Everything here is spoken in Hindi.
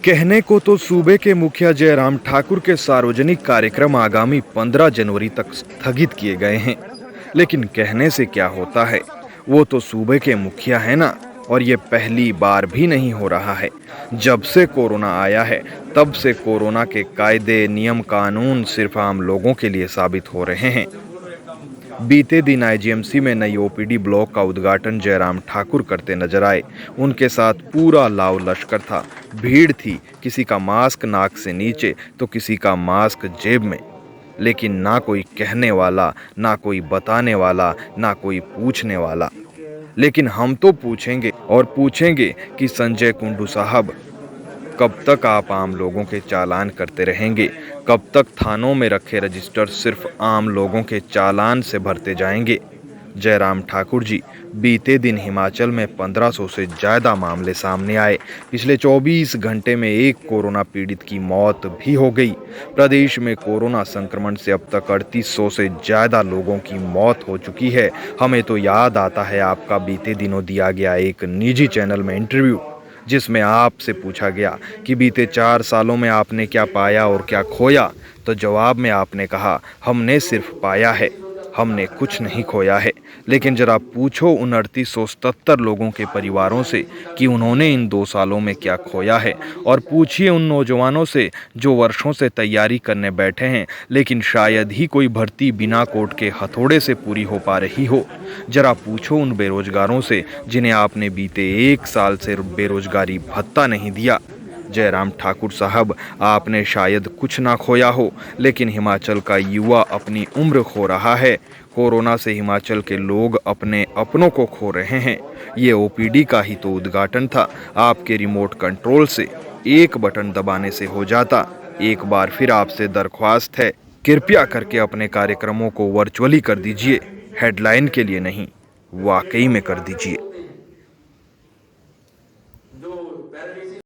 कहने को तो सूबे के मुखिया जयराम ठाकुर के सार्वजनिक कार्यक्रम आगामी 15 जनवरी तक स्थगित किए गए हैं, लेकिन कहने से क्या होता है। वो तो सूबे के मुखिया है ना, और ये पहली बार भी नहीं हो रहा है। जब से कोरोना आया है तब से कोरोना के कायदे नियम कानून सिर्फ आम लोगों के लिए साबित हो रहे हैं। बीते दिन आईजीएमसी में नई ओपीडी ब्लॉक का उद्घाटन जयराम ठाकुर करते नजर आए। उनके साथ पूरा लाव लश्कर था। भीड़ थी, किसी का मास्क नाक से नीचे तो किसी का मास्क जेब में, लेकिन ना कोई कहने वाला, ना कोई बताने वाला, ना कोई पूछने वाला। लेकिन हम तो पूछेंगे और पूछेंगे कि संजय कुंडू साहब, कब तक आप आम लोगों के चालान करते रहेंगे? कब तक थानों में रखे रजिस्टर सिर्फ आम लोगों के चालान से भरते जाएंगे? जयराम ठाकुर जी, बीते दिन हिमाचल में 1500 से ज़्यादा मामले सामने आए। पिछले 24 घंटे में एक कोरोना पीड़ित की मौत भी हो गई। प्रदेश में कोरोना संक्रमण से अब तक 3800 से ज़्यादा लोगों की मौत हो चुकी है। हमें तो याद आता है आपका बीते दिनों दिया गया एक निजी चैनल में इंटरव्यू, जिसमें आपसे पूछा गया कि बीते 4 सालों में आपने क्या पाया और क्या खोया। तो जवाब में आपने कहा, हमने सिर्फ पाया है, हमने कुछ नहीं खोया है। लेकिन जरा पूछो उन 3877 लोगों के परिवारों से कि उन्होंने इन 2 सालों में क्या खोया है, और पूछिए उन नौजवानों से जो वर्षों से तैयारी करने बैठे हैं, लेकिन शायद ही कोई भर्ती बिना कोर्ट के हथौड़े से पूरी हो पा रही हो। जरा पूछो उन बेरोजगारों से जिन्हें आपने बीते 1 साल से बेरोजगारी भत्ता नहीं दिया। जयराम ठाकुर साहब, आपने शायद कुछ ना खोया हो, लेकिन हिमाचल का युवा अपनी उम्र खो रहा है। कोरोना से हिमाचल के लोग अपने अपनों को खो रहे हैं। ये ओपीडी का ही तो उद्घाटन था। आपके रिमोट कंट्रोल से एक बटन दबाने से हो जाता। एक बार फिर आपसे दरख्वास्त है, कृपया करके अपने कार्यक्रमों को वर्चुअली कर दीजिए। हेडलाइन के लिए नहीं, वाकई में कर दीजिए।